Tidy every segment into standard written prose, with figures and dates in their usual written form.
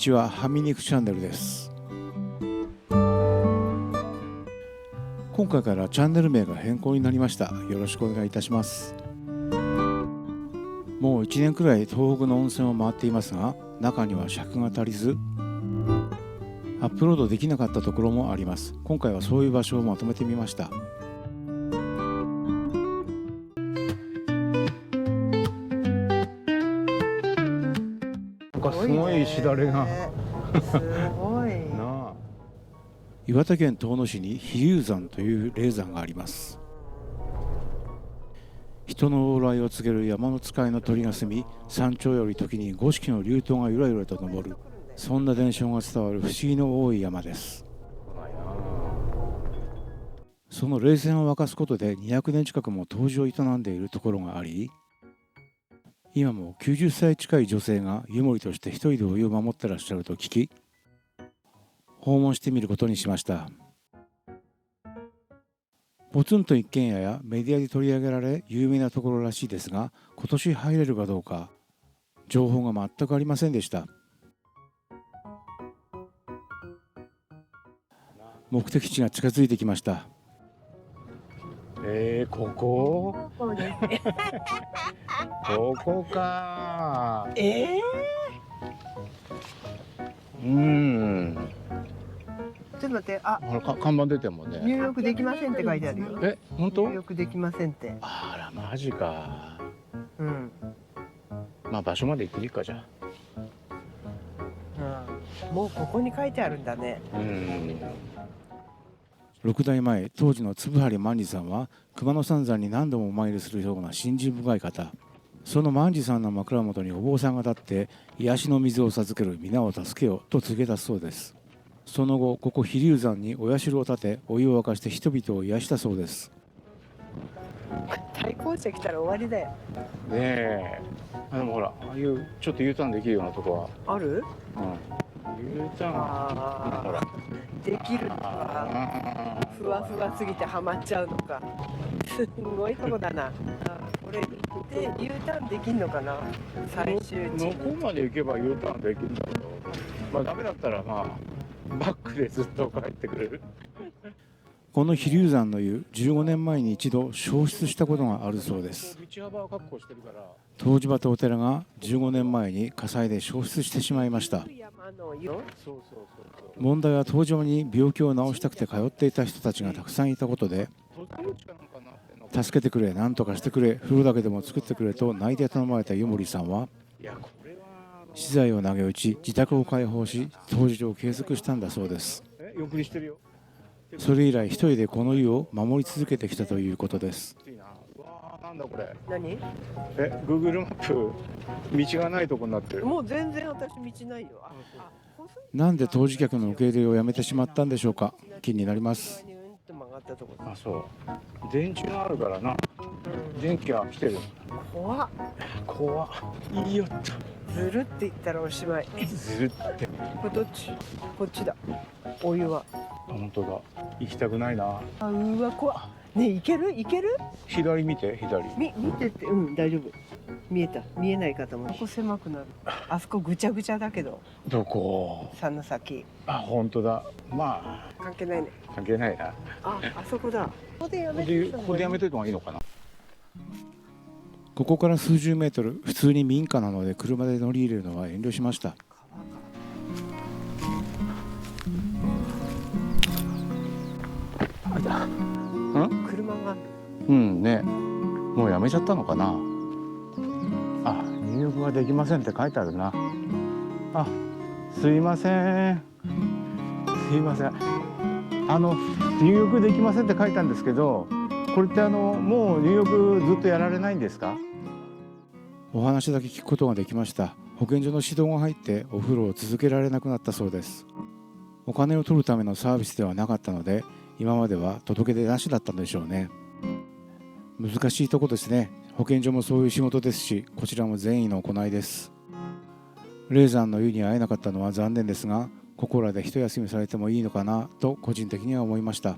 ちは、はみ肉チャンネルです。今回からチャンネル名が変更になりました。よろしくお願いいたします。もう1年くらい東北の温泉を回っていますが、中には尺が足りずアップロードできなかったところもあります。今回はそういう場所をまとめてみました。すごい石だれがすごいなあ。岩手県遠野市に飛龍山という霊山があります。人の往来を告げる山の使いの鳥が住み、山頂より時に五色の流塔がゆらゆらと登る、そんな伝承が伝わる不思議の多い山です。その霊泉を沸かすことで200年近くも杜氏を営んでいるところがあり、今も90歳近い女性が湯守として一人でお湯を守ってらっしゃると聞き、訪問してみることにしました。ポツンと一軒家やメディアで取り上げられ有名なところらしいですが、今年入れるかどうか情報が全くありませんでした。目的地が近づいてきました。ここここか。ちょっと待って、あ、ほら看板出てるもんね。入浴できませんって書いてあるよ。本当？入浴できませんって。あらマジか。まあ場所まで行ってみるかじゃあ。もうここに書いてあるんだね。6代前、当時の嗣治万次さんは熊野三山に何度もお参りするような信心深い方。その万次さんの枕元にお坊さんが立って癒しの水を授ける皆を助けよと告げたそうです。その後、ここ飛龍山にお社を建てお湯を沸かして人々を癒したそうです。対向車来たら終わりだよ。ねえ。でもほら、ああいうちょっと U ターンできるようなとこはある？U ターンほらできるのか、ふわふわすぎてはまっちゃうのか、すごいとこだな。これ行って U ターンできんのかな。最終地どこまで行けば U ターンできるんだけど、ダメだったらバックでずっと帰ってくれる。この飛龍山の湯、15年前に一度焼失したことがあるそうです。湯治場とお寺が15年前に火災で焼失してしまいました。問題は湯治場に病気を治したくて通っていた人たちがたくさんいたことで、助けてくれ、何とかしてくれ、風呂だけでも作ってくれと泣いて頼まれた湯守さんは資材を投げ打ち、自宅を開放し湯治場を継続したんだそうです。それ以来一人でこの湯を守り続けてきたということです。なんだこれ。何？Google マップ道がないとこになってる。もう全然私道ないよ。なんで湯治客の受け入れをやめてしまったんでしょうか。気になります。そう。電柱があるからな。電気が来てる。怖っ。いいよっと。ずるって言ったらおしまい。ずるって。これどっち？こっちだ。お湯は。本当だ。行きたくないな。うわ怖っ。ねえ、行ける？左見て、左。見てって、大丈夫。見えた。見えない方も。ここ狭くなる。あそこぐちゃぐちゃだけど。どこ？山の先。本当だ。関係ないね。関係ないな。あそこだ。ここでやめといた方がいいのかな。ここから数十メートル、普通に民家なので車で乗り入れるのは遠慮しました。車が。ね。もうやめちゃったのかな。入浴ができませんって書いてあるな。すいません。入浴できませんって書いたんですけど、これってもう入浴ずっとやられないんですか？お話だけ聞くことができました。保健所の指導が入ってお風呂を続けられなくなったそうです。お金を取るためのサービスではなかったので、今までは届け出なしだったんでしょうね。難しいとこですね。保健所もそういう仕事ですし、こちらも善意の行いです。霊山の湯に会えなかったのは残念ですが、ここらで一休みされてもいいのかなと個人的には思いました。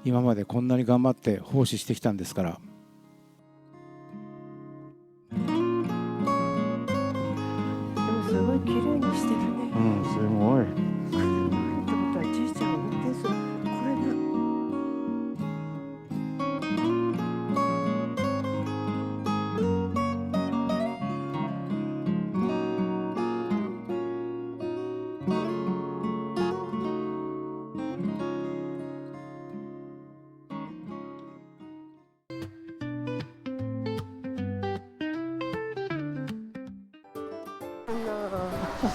今までこんなに頑張って奉仕してきたんですから。でもすごい綺麗にしてるね。こん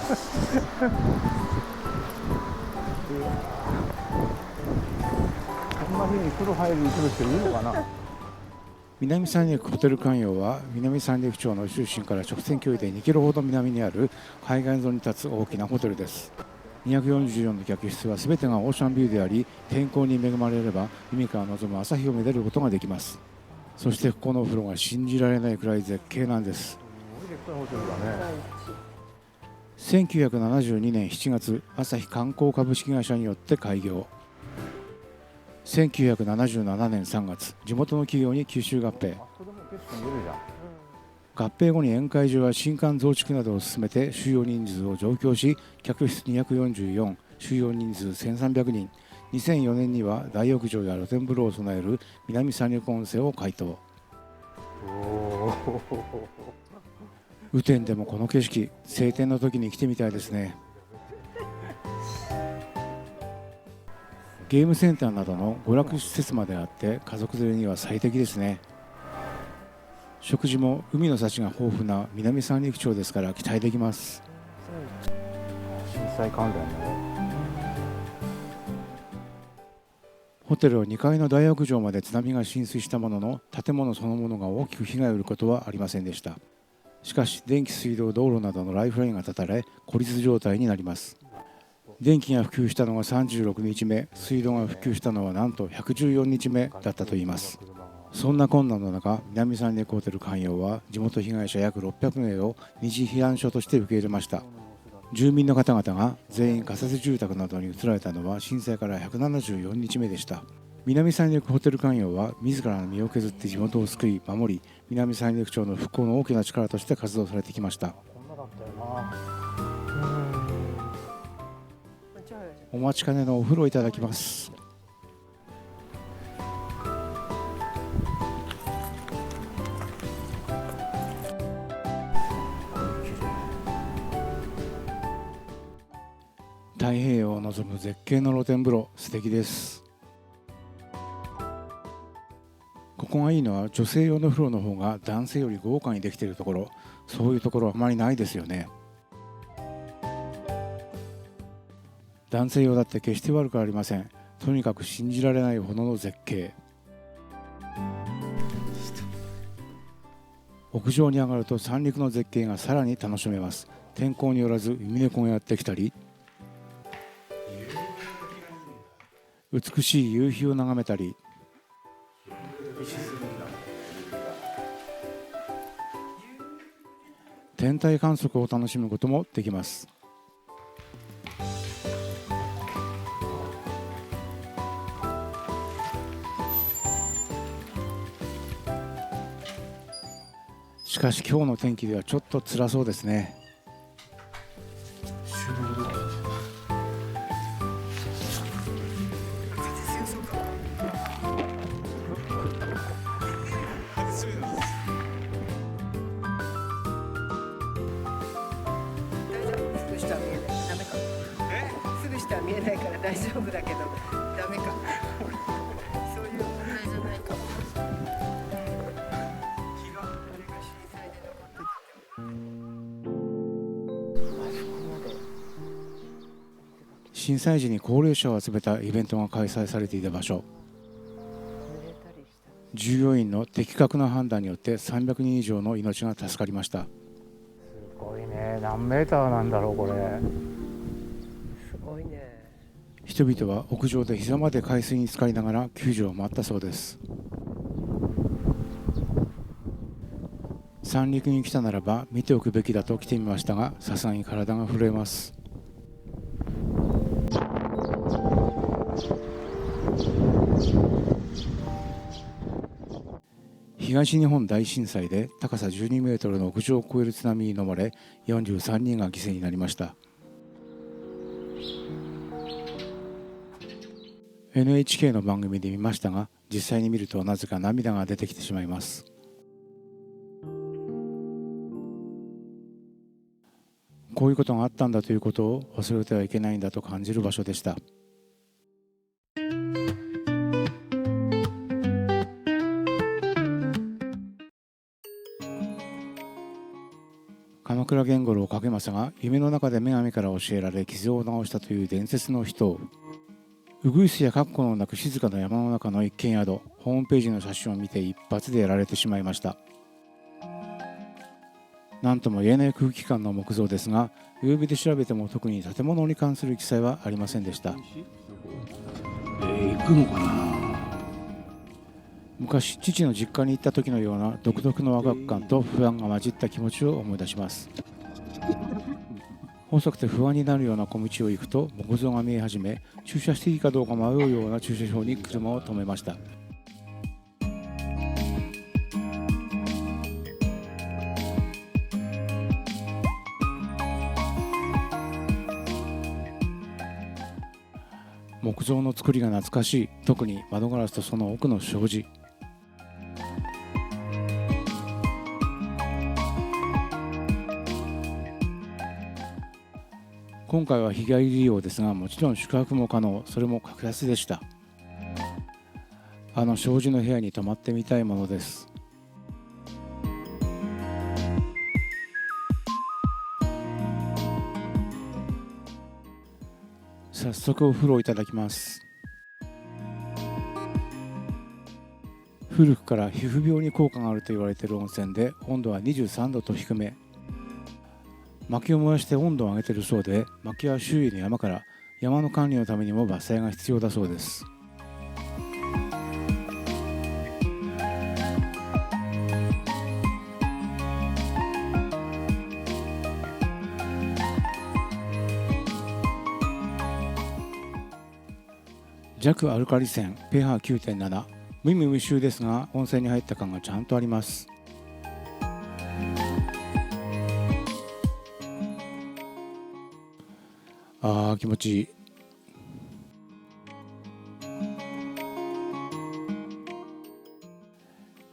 な日に風呂入りに来る人いるのかな。南三陸ホテル関陽は南三陸町の中心から直線距離で2キロほど南にある海岸沿いに立つ大きなホテルです。244の客室は全てがオーシャンビューであり、天候に恵まれれば海から望む朝日をめでることができます。そしてここのお風呂が信じられないくらい絶景なんです。1972年7月、朝日観光株式会社によって開業。1977年3月、地元の企業に吸収合併。合併後に宴会場は新館増築などを進めて収容人数を増強し、客室244、収容人数1300人、2004年には大浴場や露天風呂を備える南三陸温泉を開湯。雨天でもこの景色、晴天の時に来てみたいですね。ゲームセンターなどの娯楽施設まであって家族連れには最適ですね。食事も海の幸が豊富な南三陸町ですから期待できます。震災関連のホテルは2階の大浴場まで津波が浸水したものの、建物そのものが大きく被害を受けることはありませんでした。しかし電気水道道路などのライフラインが断たれ孤立状態になります。電気が普及したのが36日目、水道が普及したのはなんと114日目だったといいます。そんな困難の中、南三陸ホテル関陽は地元被害者約600名を二次避難所として受け入れました。住民の方々が全員仮設住宅などに移られたのは震災から174日目でした。南三陸ホテル関陽は自らの身を削って地元を救い守り、南三陸町の復興の大きな力として活動されてきました。お待ちかねのお風呂いただきます。太平洋を望む絶景の露天風呂、素敵です。ここがいいのは女性用の風呂の方が男性より豪華にできているところ、そういうところはあまりないですよね。男性用だって決して悪くありません。とにかく信じられないほどの絶景。屋上に上がると三陸の絶景がさらに楽しめます。天候によらず海猫がやってきたり、美しい夕日を眺めたり、天体観測を楽しむこともできます。しかし今日の天気ではちょっと辛そうですね。すぐ下は見えない。ダメか。すぐ下は見えないから大丈夫だけどダメか。そういう問題じゃないかも。震災時に高齢者を集めたイベントが開催されていた場所。従業員の的確な判断によって300人以上の命が助かりました。すごいね。何メーターなんだろうこれ。すごいね。人々は屋上で膝まで海水に浸かりながら救助を待ったそうです。三陸に来たならば見ておくべきだと来てみましたが、さすがに体が震えます。東日本大震災で高さ12メートルの屋上を超える津波に飲まれ43人が犠牲になりました。 NHK の番組で見ましたが、実際に見るとなぜか涙が出てきてしまいます。こういうことがあったんだということを忘れてはいけないんだと感じる場所でした。鎌倉源五郎景政が夢の中で女神から教えられ傷を治したという伝説の人。ウグイスやカッコのなく静かな山の中の一軒宿。ホームページの写真を見て一発でやられてしまいました。何とも言えない空気感の木造ですが、ウェブで調べても特に建物に関する記載はありませんでした。行くのかな。昔父の実家に行った時のような独特のワクワク感と不安が混じった気持ちを思い出します。細くて不安になるような小道を行くと木造が見え始め、駐車していいかどうか迷うような駐車場に車を止めました。木造の作りが懐かしい。特に窓ガラスとその奥の障子。今回は日帰り利用ですが、もちろん宿泊も可能。それも格安でした。あの障子の部屋に泊まってみたいものです。早速お風呂をいただきます。古くから皮膚病に効果があると言われている温泉で、温度は23度と低め。薪を燃やして温度を上げているそうで、薪は周囲の山から山の管理のためにも伐採が必要だそうです。弱アルカリ泉 pH9.7、 無味無臭ですが温泉に入った感がちゃんとあります。気持ちいい。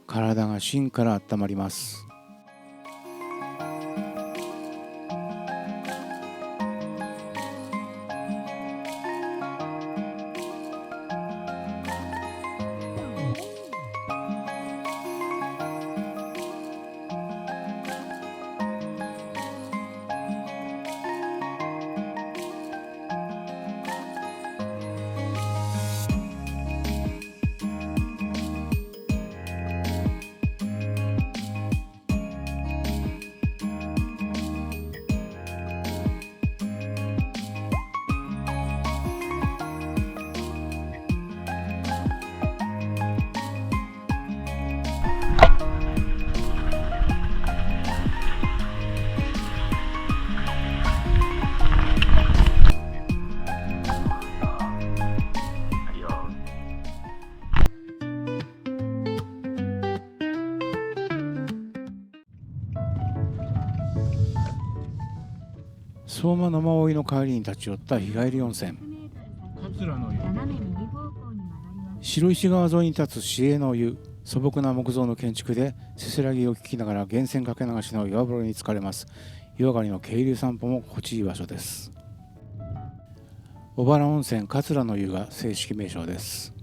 体が芯から温まります。相馬野馬追の帰りに立ち寄った日帰り温泉。白石川沿いに立つ市営の湯。素朴な木造の建築でせせらぎを聞きながら源泉かけ流しの岩風呂に浸かれます。湯上がりの渓流散歩も心地いい場所です。小原温泉桂の湯が正式名称です。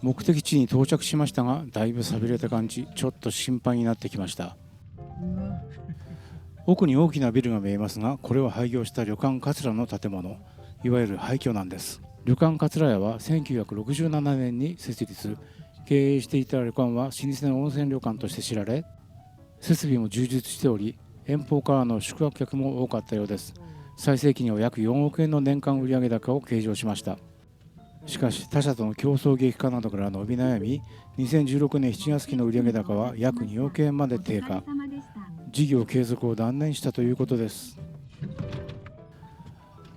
目的地に到着しましたが、だいぶ寂れた感じ。ちょっと心配になってきました。奥に大きなビルが見えますが、これは廃業した旅館桂の建物、いわゆる廃墟なんです。旅館桂屋は1967年に設立。経営していた旅館は老舗の温泉旅館として知られ、設備も充実しており、遠方からの宿泊客も多かったようです。最盛期には約4億円の年間売上高を計上しました。しかし他社との競争激化などから伸び悩み、2016年7月期の売上高は約2億円まで低下。事業継続を断念したということです。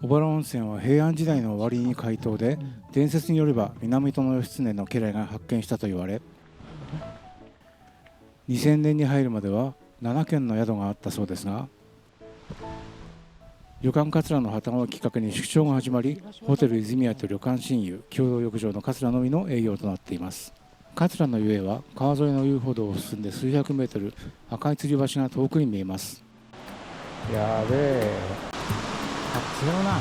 小原温泉は平安時代の終わりに開湯で、伝説によれば源義経の家来が発見したと言われ、2000年に入るまでは7軒の宿があったそうですが、旅館桂の破綻をきっかけに縮小が始まり、ホテル泉屋と旅館新湯、共同浴場の桂のみの営業となっています。桂の湯へは川沿いの遊歩道を進んで数百メートル、赤い吊り橋が遠くに見えます。やべえ、違うな、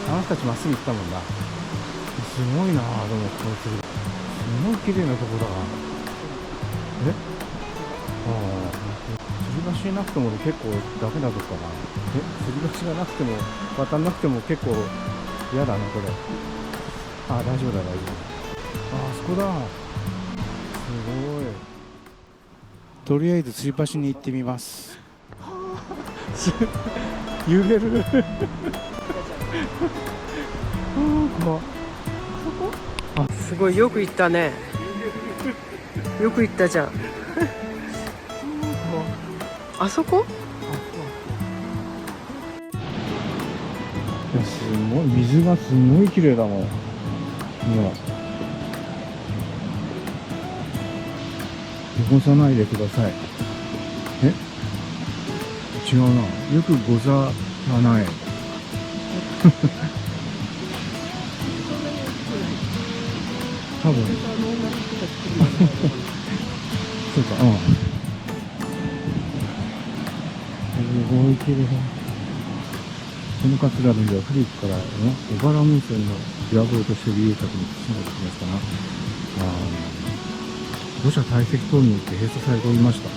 あの人たちまっすぐ行ったもんな。すごいな、でもこの吊り橋。ごい綺麗なとこだ。え、ああ、吊り橋なくても結構ダメなとこかな。吊り橋がなくても渡んなくても結構嫌だなこれ。あ、大丈夫だ大丈夫。あそこだ。すごい。とりあえず吊り橋に行ってみます。揺れる。怖っ。すごいよく行ったね。よく行ったじゃん。あそこ？いや、すごい、水がすごい綺麗だもん。ほら、汚さないでください。え、違うな。よくござらない。多分そうか、うん。すごい綺麗だ。この桂の湯は古くから小原温泉の岩風として利用客に包まれてきましたが、土砂堆積等によって閉鎖されておりました。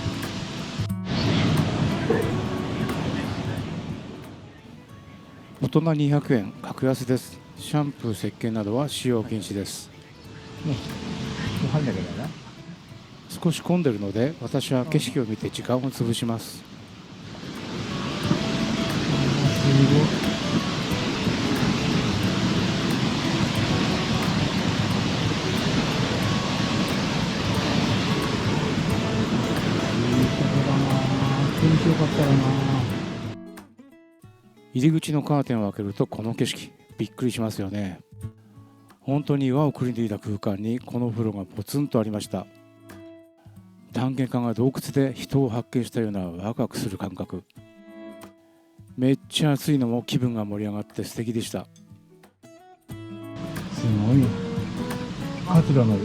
大人200円、格安です。シャンプー、石鹸などは使用禁止です。もう入んなきゃだな。少し混んでるので、私は景色を見て時間を潰します。すごい。いいとこだな。天気良かったらな。入り口のカーテンを開けるとこの景色、びっくりしますよね。本当に岩をくり抜いた空間にこのお風呂がポツンとありました。探検家が洞窟で人を発見したようなワクワクする感覚。めっちゃ暑いのも気分が盛り上がって素敵でした。すごい桂の、す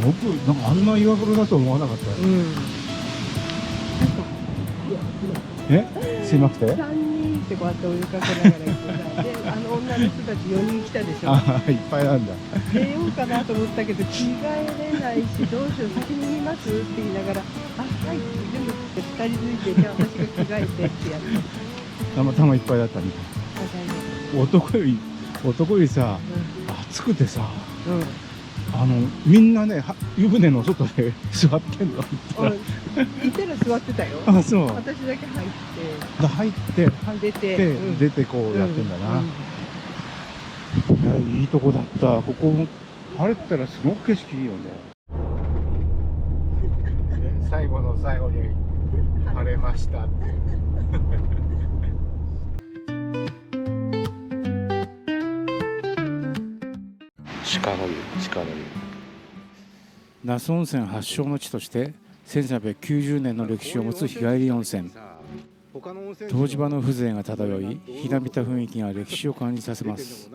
ごくなんかあんな岩風呂だと思わなかったよ。狭くて3人ってこうやって追いかけながら行ってた。で、女の人たち4人来たでしょ。いっぱいなんだ。出ようかなと思ったけど着替えれないし、どうしよう、先に見ますって言いながら、あ、はいって全部2人抜いて、じゃあ私が着替えてってやって。たまたまいっぱいだったみたい。男よりさ、暑くてさ、みんなね、湯船の外で座ってんの。いたら座ってたよ。あ、そう。私だけ入って出てこうやってんだな。いいとこだった。ここ晴れてたらすごく景色いいよね。最後の最後に晴れましたって。鹿の湯。那須温泉発祥の地として1390年の歴史を持つ日帰り温泉。湯治場の風情が漂い、ひなびた雰囲気が歴史を感じさせます。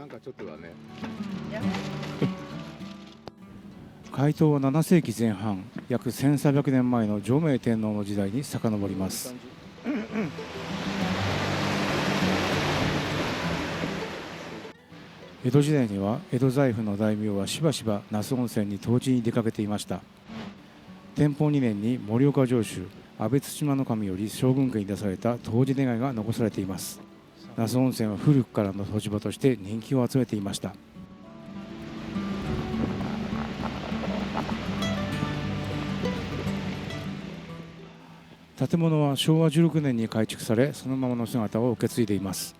開湯は7世紀前半、約1300年前の貞明天皇の時代に遡ります。江戸時代には江戸財布の大名はしばしば那須温泉に湯治に出かけていました。天保2年に盛岡城主安倍対馬守より将軍家に出された湯治願いが残されています。那須温泉は古くからの湯治場として人気を集めていました。建物は昭和16年に改築され、そのままの姿を受け継いでいます。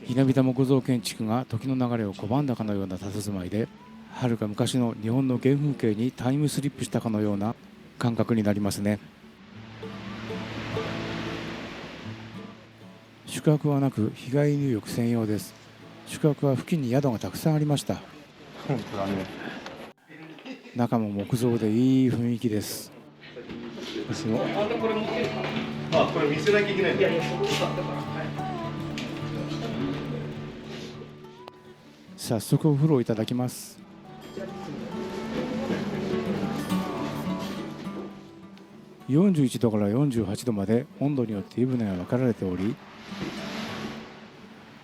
ひなびた木造建築が時の流れを拒んだかのような佇まいで、遥か昔の日本の原風景にタイムスリップしたかのような感覚になりますね。宿泊はなく日帰り入浴専用です。宿泊は付近に宿がたくさんありました。本当だね。中も木造でいい雰囲気です。すごい。これ見せなきゃいけないんだよ。早速お風呂をいただきます。41度から48度まで温度によって湯船が分かられており、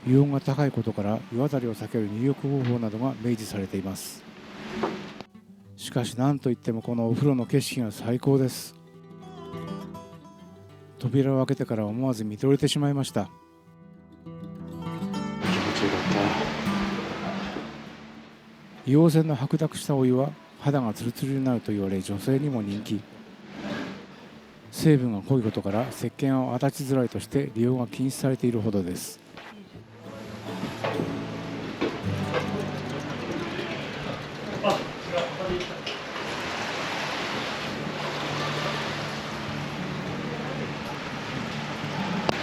湯温が高いことから湯あたりを避ける入浴方法などが明示されています。しかし何といってもこのお風呂の景色が最高です。扉を開けてから思わず見とれてしまいました。気持ちよかった。硫黄泉の白濁したお湯は肌がツルツルになると言われ、女性にも人気。成分が濃いことから石鹸を当たちづらいとして利用が禁止されているほどです。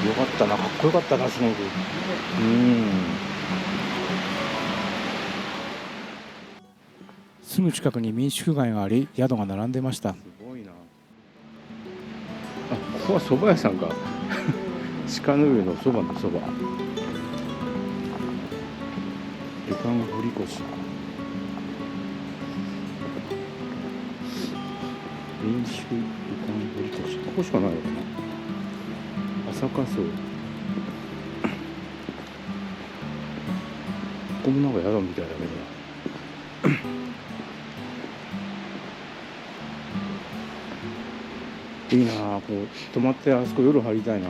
よかったな、かっこよかったな、すごく。すぐ近くに民宿街があり、宿が並んでました。すごいな。あ、ここは蕎麦屋さんか。鹿の上のそばのそば。旅館堀越。民宿旅館堀越。ここしかないのかな。朝霞荘。ここもなんか宿みたいだけど。いいなあ、こう泊まってあそこ夜入りたいな。